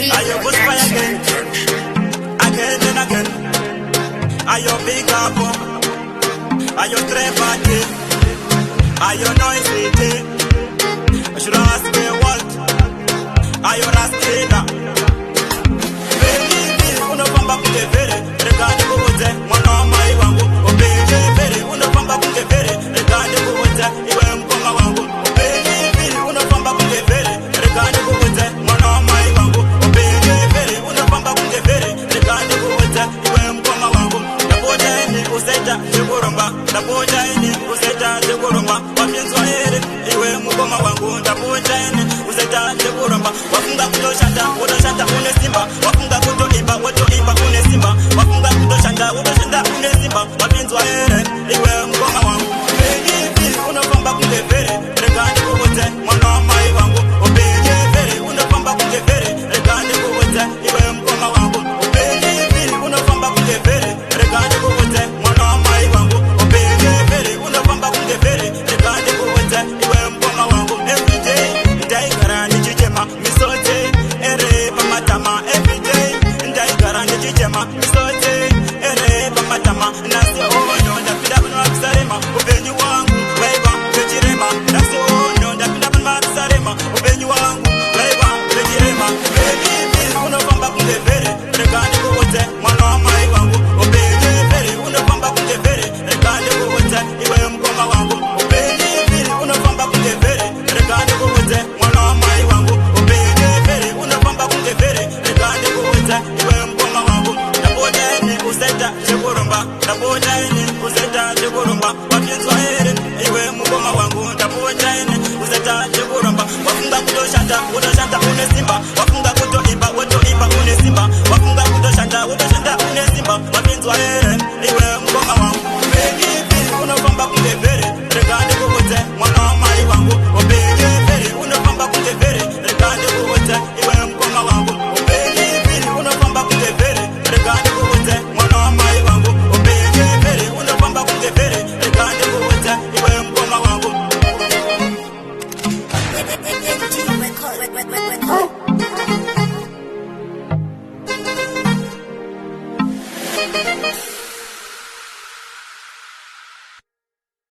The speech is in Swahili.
Ayo buspa again, again and again. Ayo big up, ayo trepate, ayo noisy. Should ask me what? Ayo raskeda. Baby, unopamba kungevere, rekani kuwote, mwana wa mai wangu. Baby, baby, unopamba kungevere, rekani kuwote, iwe mkonga wangu. Baby, unopamba kungevere, rekani kuwote, mwana wa mai wangu. Baby, baby, unopamba kungevere, rekani kuwote, iwe mkonga wangu. Napoja ini useta chikurumba, napoja ini useta chikurumba. Wapinzwa ere, iwe mkonga wangu. Napoja ini useta chikurumba. Wafunga kutoshanda, utoshanda unesimba. Wafunga kutoimba, utoimba unesimba. Wafunga kutoshanda, utoshanda unesimba. Wapinzwa ere, iwe mkonga wangu. Baby, unopamba kungevere, rekani kuwote, mwana wa mai wangu. Baby, unopamba kungevere, rekani kuwote, iwe mkonga wangu. Baby, unopamba kungevere, rekani kuwote, mwana wa mai wangu. Baby, unopamba kungevere, rekani kuwote, iwe mkonga wangu. Every day, ndaigara nichichema misote, ere pamatama. Every day, ndaigara nichichema misote, ere pamatama. Nasi ono ndapinda pano akusarema, upenyu wangu waiva vechirema. Nasi ono ndapinda pano akusarema, upenyu wangu waiva vechirema. Baby, unopamba kungevere, rekani kuwote, mwana wa mai wangu. Baby, unopamba kungevere, rekani kuwote, iwe mkonga wangu. Baby, unopamba kungevere, rekani kuwote, mwana wa mai wangu. Baby, unopamba kungevere, rekani kuwote, iwe mkonga wangu. Napoja ini useta chikurumba, napoja ini useta chikurumba. Wapinzwa ere, iwe mkonga wangu. Napoja ini useta chikurumba. Wafunga kutoshanda, utoshanda unesimba.